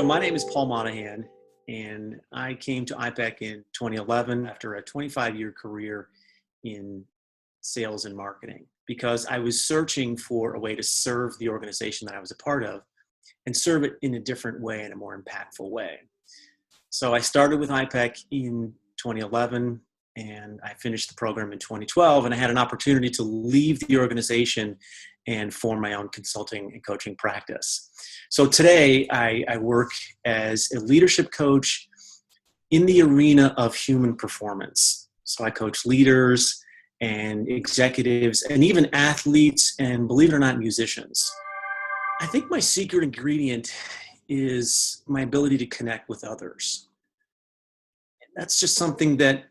My name is Paul Monahan, and I came to iPEC in 2011 after a 25-year career in sales and marketing because I was searching for a way to serve the organization that I was a part of and serve it in a different way, in a more impactful way. So I started with iPEC in 2011, and I finished the program in 2012, and I had an opportunity to leave the organization and form my own consulting and coaching practice. So today I work as a leadership coach in the arena of human performance. So I coach leaders and executives and even athletes and, believe it or not, musicians. I think my secret ingredient is my ability to connect with others. That's just something that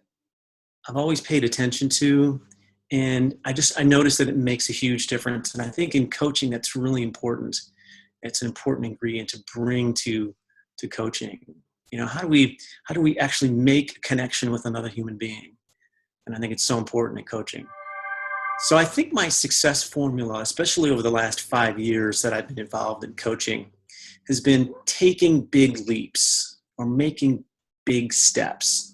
I've always paid attention to. And I noticed that it makes a huge difference. And I think in coaching, that's really important. It's an important ingredient to bring to coaching. You know, how do we actually make a connection with another human being? And I think it's so important in coaching. So I think my success formula, especially over the last 5 years that I've been involved in coaching, has been taking big leaps or making big steps.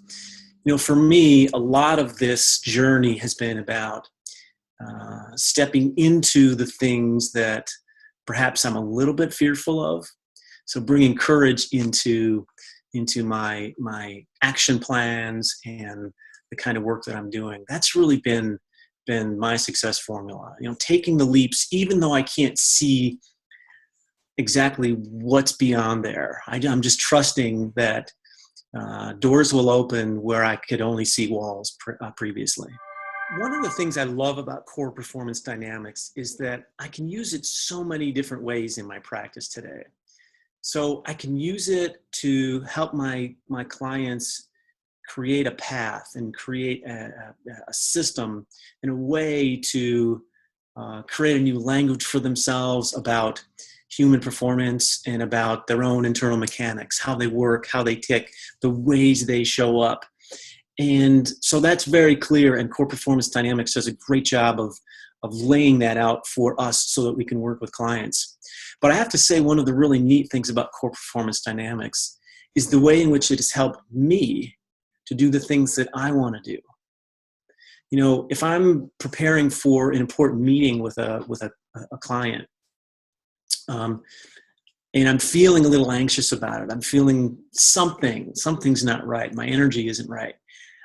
You know, for me, a lot of this journey has been about stepping into the things that perhaps I'm a little bit fearful of. So bringing courage into my action plans and the kind of work that I'm doing. That's really been my success formula. You know, taking the leaps, even though I can't see exactly what's beyond there. I'm just trusting that doors will open where I could only see walls previously. One of the things I love about core performance dynamics is that I can use it so many different ways in my practice today. So I can use it to help my clients create a path and create a system and a way to create a new language for themselves about human performance and about their own internal mechanics, how they work, how they tick, the ways they show up. And so that's very clear, and core performance dynamics does a great job of laying that out for us so that we can work with clients. But I have to say, one of the really neat things about core performance dynamics is the way in which it has helped me to do the things that I want to do. You know, if I'm preparing for an important meeting with a client, and I'm feeling a little anxious about it, I'm feeling something's not right, my energy isn't right,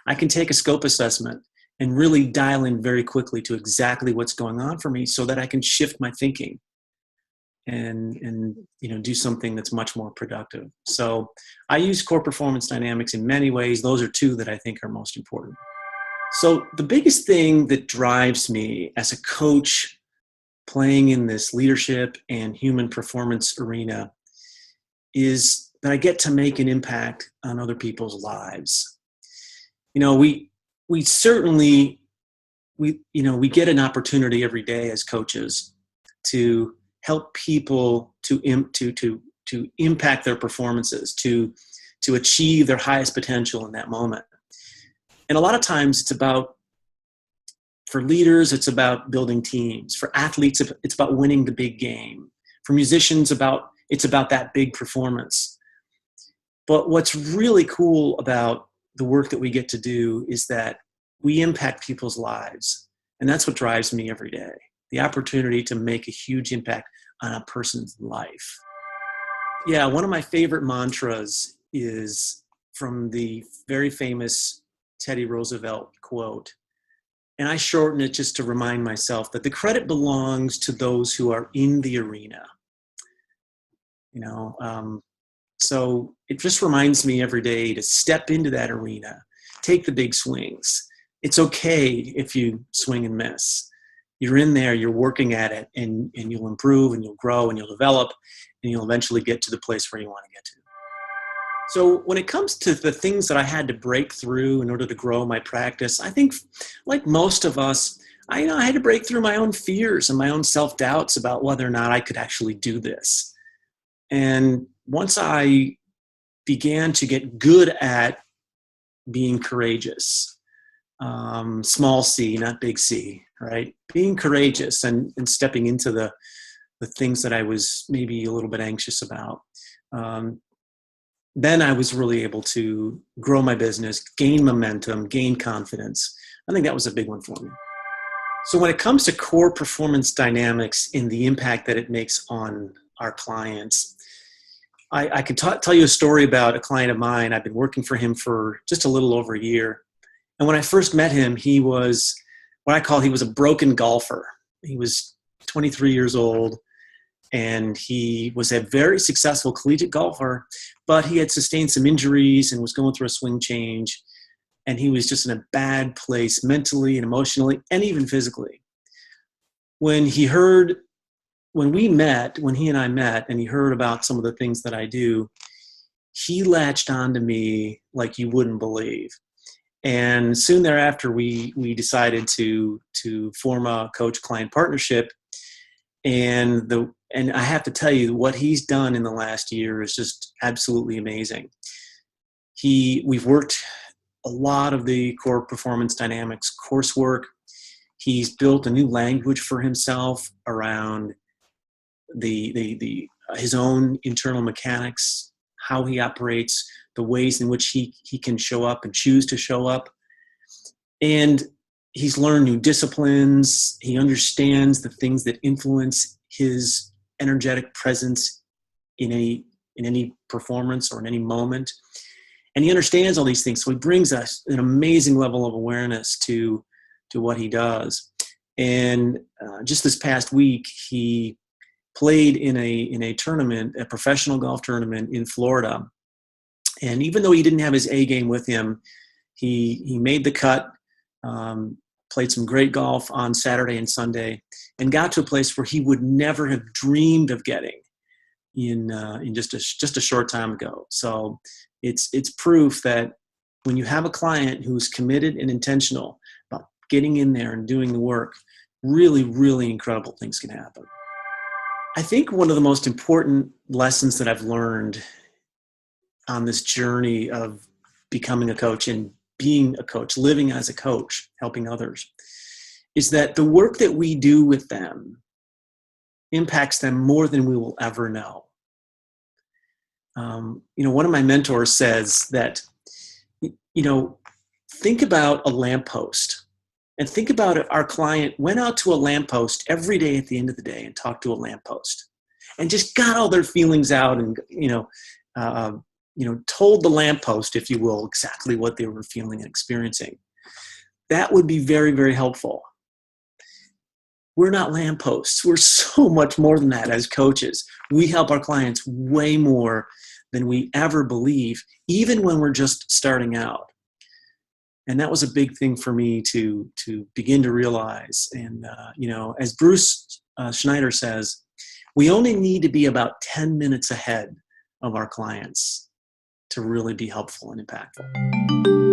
I can take a scope assessment and really dial in very quickly to exactly what's going on for me so that I can shift my thinking and you know, do something that's much more productive. So I use core performance dynamics in many ways. Those are two that I think are most important. So the biggest thing that drives me as a coach playing in this leadership and human performance arena is that I get to make an impact on other people's lives. You know, we certainly get an opportunity every day as coaches to help people to impact their performances, to achieve their highest potential in that moment. And a lot of times for leaders, it's about building teams. For athletes, it's about winning the big game. For musicians, it's about that big performance. But what's really cool about the work that we get to do is that we impact people's lives. And that's what drives me every day. The opportunity to make a huge impact on a person's life. Yeah, one of my favorite mantras is from the very famous Teddy Roosevelt quote. And I shorten it just to remind myself that the credit belongs to those who are in the arena. You know, so it just reminds me every day to step into that arena, take the big swings. It's okay if you swing and miss. You're in there, you're working at it, and you'll improve and you'll grow and you'll develop and you'll eventually get to the place where you want to get to. So when it comes to the things that I had to break through in order to grow my practice, I think like most of us, I had to break through my own fears and my own self-doubts about whether or not I could actually do this. And once I began to get good at being courageous, small c, not big C, right? Being courageous and stepping into the things that I was maybe a little bit anxious about. then I was really able to grow my business, gain momentum, gain confidence. I think that was a big one for me. So when it comes to core performance dynamics and the impact that it makes on our clients, I could tell you a story about a client of mine. I've been working for him for just a little over a year. And when I first met him, he was he was a broken golfer. He was 23 years old, and he was a very successful collegiate golfer, but he had sustained some injuries and was going through a swing change. And he was just in a bad place mentally and emotionally and even physically. When he and I met and he heard about some of the things that I do, he latched on to me like you wouldn't believe. And soon thereafter, we decided to form a coach-client partnership. And I have to tell you, what he's done in the last year is just absolutely amazing. We've worked a lot of the core performance dynamics coursework. He's built a new language for himself around his own internal mechanics, how he operates, the ways in which he can show up and choose to show up. And he's learned new disciplines. He understands the things that influence his energetic presence in any performance or in any moment. And he understands all these things. So he brings us an amazing level of awareness to what he does. And just this past week, he played in a tournament, a professional golf tournament in Florida. And even though he didn't have his A game with him, he made the cut, played some great golf on Saturday and Sunday, and got to a place where he would never have dreamed of getting in just a short time ago. So it's proof that when you have a client who's committed and intentional about getting in there and doing the work, really, really incredible things can happen. I think one of the most important lessons that I've learned on this journey of becoming a coach and being a coach, living as a coach, helping others, is that the work that we do with them impacts them more than we will ever know. One of my mentors says that, think about a lamppost, and think about it. Our client went out to a lamppost every day at the end of the day and talked to a lamppost and just got all their feelings out and, told the lamppost, if you will, exactly what they were feeling and experiencing. That would be very, very helpful. We're not lampposts. We're so much more than that as coaches. We help our clients way more than we ever believe, even when we're just starting out. And that was a big thing for me to begin to realize. And, as Bruce Schneider says, we only need to be about 10 minutes ahead of our clients to really be helpful and impactful.